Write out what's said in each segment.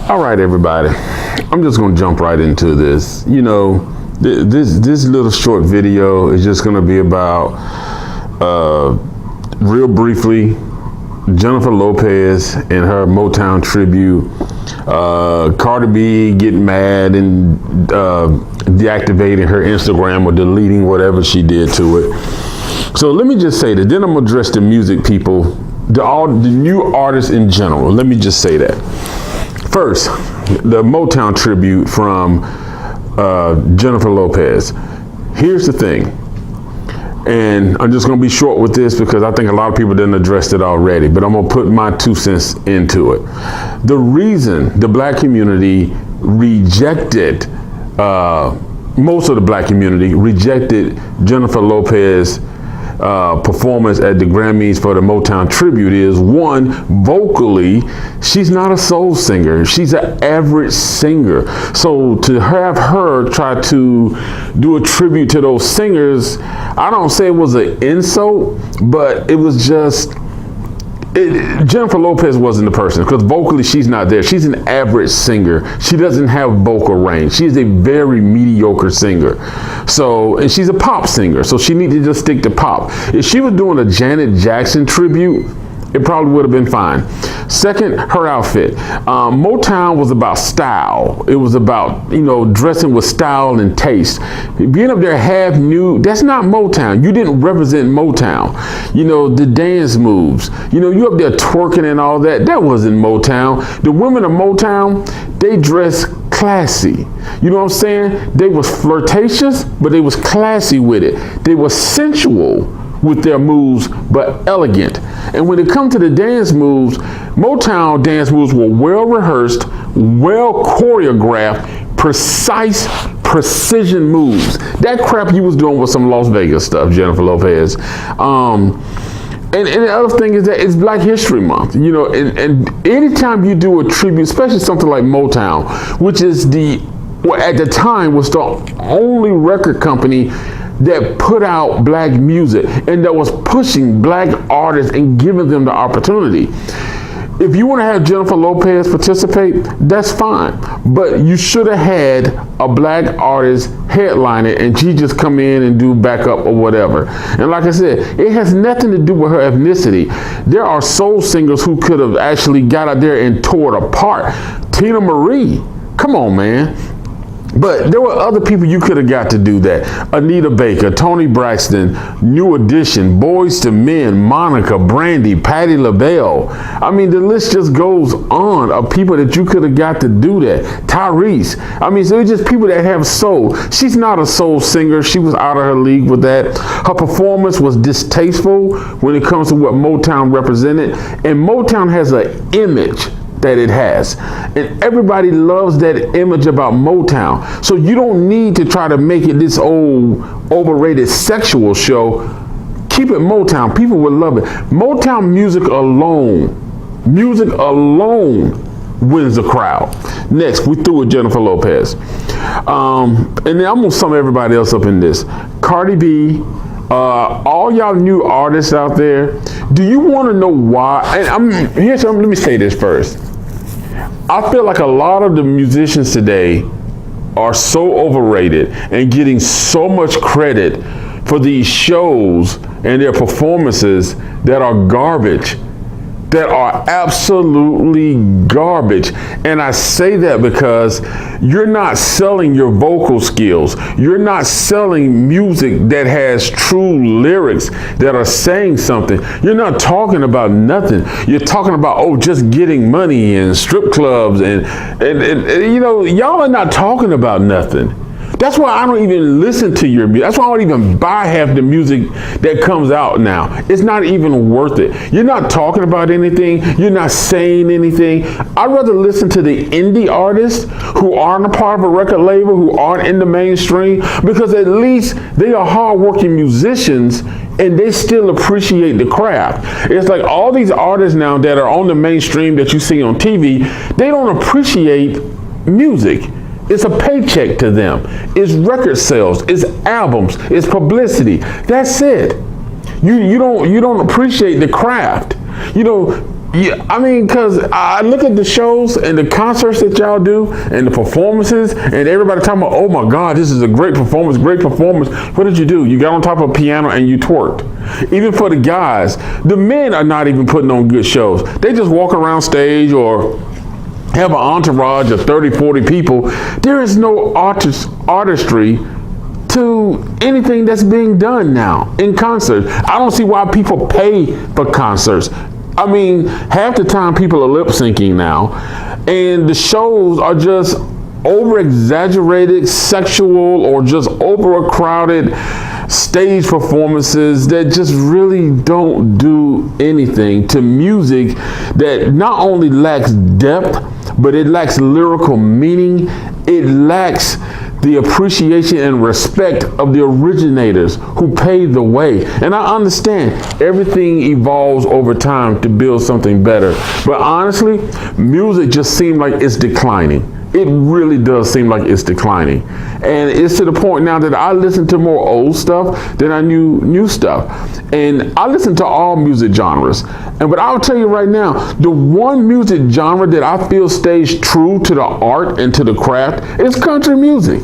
All right, everybody. I'm just going to jump right into this. You know, this little short video is just going to be about, real briefly, Jennifer Lopez and her Motown tribute. Cardi B getting mad and deactivating her Instagram or deleting whatever she did to it. So let me just say that. Then I'm going to address the music people, the new artists in general. Let me just say that. First, the Motown tribute from Jennifer Lopez. Here's the thing, and I'm just going to be short with this because I think a lot of people didn't address it already, but I'm going to put my 2 cents into it. The reason the black community rejected, most of the black community rejected Jennifer Lopez performance at the Grammys for the Motown tribute is, one, vocally, she's not a soul singer. She's an average singer. So to have her try to do a tribute to those singers, I don't say it was an insult, but it was just, Jennifer Lopez wasn't the person, because vocally she's not there. She's an average singer. She doesn't have vocal range. She's a very mediocre singer. So, and she's a pop singer, so she needed to just stick to pop. If she was doing a Janet Jackson tribute, it probably would have been fine. Second, her outfit. Motown was about style. It was about, you know, dressing with style and taste. Being up there half nude, that's not Motown. You didn't represent Motown. You know, the dance moves. You know, you up there twerking and all that. That wasn't Motown. The women of Motown, they dressed classy. You know what I'm saying? They was flirtatious, but they was classy with it. They were sensual with their moves, but elegant. And when it comes to the dance moves, Motown dance moves were well rehearsed, well choreographed, precise, precision moves. That crap you was doing was some Las Vegas stuff, Jennifer Lopez. And the other thing is that it's Black History Month, you know, and anytime you do a tribute, especially something like Motown, which is at the time was the only record company that put out black music and that was pushing black artists and giving them the opportunity. If you want to have Jennifer Lopez participate, that's fine. But you should have had a black artist headline it and she just come in and do backup or whatever. And like I said, it has nothing to do with her ethnicity. There are soul singers who could have actually got out there and tore it apart. Tina Marie, come on, man. But there were other people you could have got to do that. Anita Baker, Toni Braxton, New Edition, Boyz II Men, Monica, Brandy, Patti LaBelle. I mean, the list just goes on of people that you could have got to do that. Tyrese. I mean, so it's just people that have soul. She's not a soul singer. She was out of her league with that. Her performance was distasteful when it comes to what Motown represented. And Motown has an image that it has, and everybody loves that image about Motown. So you don't need to try to make it this old overrated sexual show. Keep it Motown. People will love it. Motown music alone wins the crowd. Next, we threw with Jennifer Lopez, and then I'm gonna sum everybody else up in this. Cardi B. All y'all new artists out there, do you want to know why? And let me say this first. I feel like a lot of the musicians today are so overrated and getting so much credit for these shows and their performances that are garbage. That are absolutely garbage. And I say that because you're not selling your vocal skills. You're not selling music that has true lyrics that are saying something. You're not talking about nothing. You're talking about, just getting money and strip clubs and you know, y'all are not talking about nothing. That's why I don't even listen to your music. That's why I don't even buy half the music that comes out now. It's not even worth it. You're not talking about anything. You're not saying anything. I'd rather listen to the indie artists who aren't a part of a record label, who aren't in the mainstream, because at least they are hardworking musicians and they still appreciate the craft. It's like all these artists now that are on the mainstream that you see on TV, they don't appreciate music. It's a paycheck to them. It's record sales. It's albums. It's publicity. That's it. You don't appreciate the craft. You know, Yeah, I mean, because I look at the shows and the concerts that y'all do and the performances, and everybody talking about, oh my God, this is a great performance, great performance. What did you do? You got on top of a piano and you twerked. Even for the guys, the men are not even putting on good shows. They just walk around stage or have an entourage of 30, 40 people. There is no artistry to anything that's being done now in concerts. I don't see why people pay for concerts. I mean, half the time people are lip syncing now, and the shows are just over exaggerated, sexual, or just overcrowded stage performances that just really don't do anything to music that not only lacks depth, but it lacks lyrical meaning. It lacks the appreciation and respect of the originators who paved the way. And I understand everything evolves over time to build something better. But honestly, music just seems like it's declining. It really does seem like it's declining. And it's to the point now that I listen to more old stuff than I knew new stuff. And I listen to all music genres. But I'll tell you right now, the one music genre that I feel stays true to the art and to the craft is country music.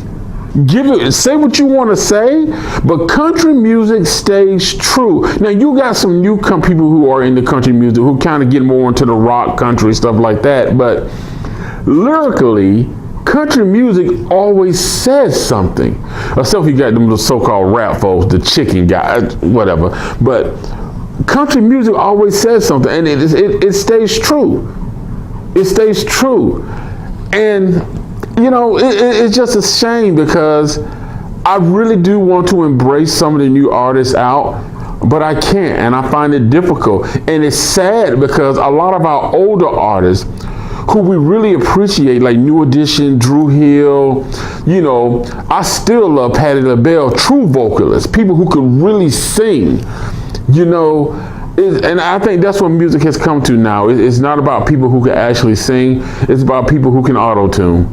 Say what you want to say, but country music stays true. Now you got some new people who are into country music who kind of get more into the rock, country, stuff like that. But lyrically, country music always says something. Except if you got them so-called rap folks, the chicken guy, whatever. But country music always says something, and it stays true. It stays true. And you know, it's just a shame because I really do want to embrace some of the new artists out, but I can't, and I find it difficult. And it's sad because a lot of our older artists who we really appreciate, like New Edition, Drew Hill, you know, I still love Patti LaBelle, true vocalists, people who could really sing, you know. And I think that's what music has come to now. It's not about people who can actually sing. It's about people who can auto-tune.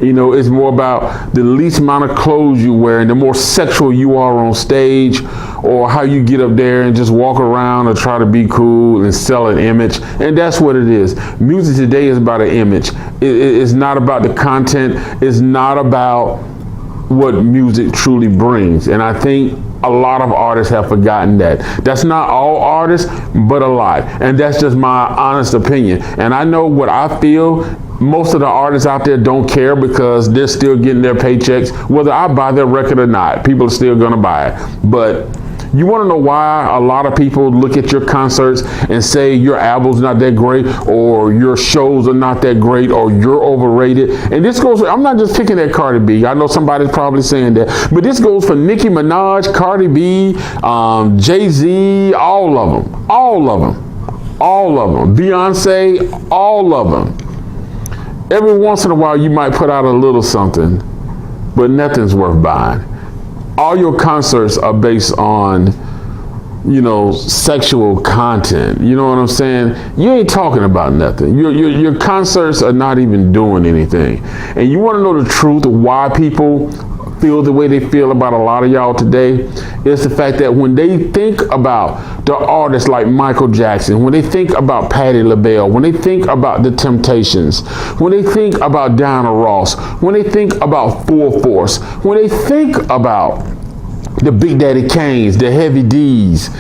You know, it's more about the least amount of clothes you wear and the more sexual you are on stage, or how you get up there and just walk around or try to be cool and sell an image. And that's what it is. Music today is about an image. It's not about the content. It's not about what music truly brings. And I think a lot of artists have forgotten that. That's not all artists, but a lot. And that's just my honest opinion. And I know what I feel. Most of the artists out there don't care because they're still getting their paychecks. Whether I buy their record or not, people are still gonna buy it. But you wanna know why a lot of people look at your concerts and say your album's not that great, or your shows are not that great, or you're overrated? And this goes, I'm not just picking at Cardi B. I know somebody's probably saying that, but this goes for Nicki Minaj, Cardi B, Jay-Z, all of them, Beyonce, all of them. Every once in a while you might put out a little something, but nothing's worth buying. All your concerts are based on, you know, sexual content. You know what I'm saying? You ain't talking about nothing. Your concerts are not even doing anything. And you want to know the truth of why people feel the way they feel about a lot of y'all today? It's the fact that when they think about the artists like Michael Jackson, when they think about Patti LaBelle, when they think about the Temptations, when they think about Diana Ross, when they think about Full Force, when they think about the Big Daddy Kanes, the Heavy D's,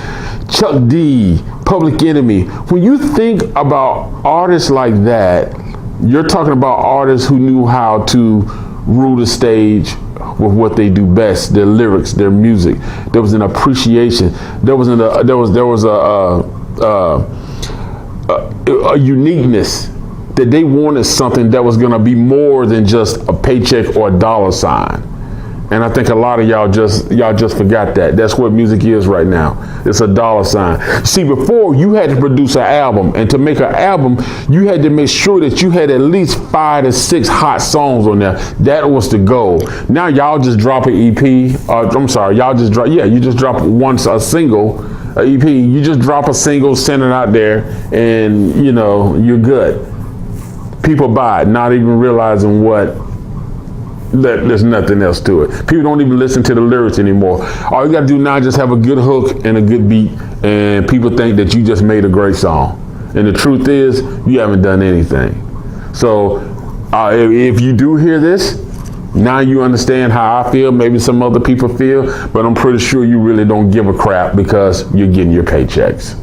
Chuck D, Public Enemy, when you think about artists like that, you're talking about artists who knew how to rule the stage with what they do best, their lyrics, their music. There was an appreciation. There was a uniqueness that they wanted, something that was going to be more than just a paycheck or a dollar sign. And I think a lot of y'all just forgot that. That's what music is right now. It's a dollar sign. See, before you had to produce an album, and to make an album, you had to make sure that you had at least 5 to 6 hot songs on there. That was the goal. Now y'all just drop an EP. You just drop a single, an EP. You just drop a single, send it out there, and you know, you're good. People buy it, not even realizing that there's nothing else to it. People don't even listen to the lyrics anymore. All you gotta do now is just have a good hook and a good beat, and people think that you just made a great song. And the truth is, you haven't done anything. So if you do hear this, now you understand how I feel, maybe some other people feel, but I'm pretty sure you really don't give a crap because you're getting your paychecks.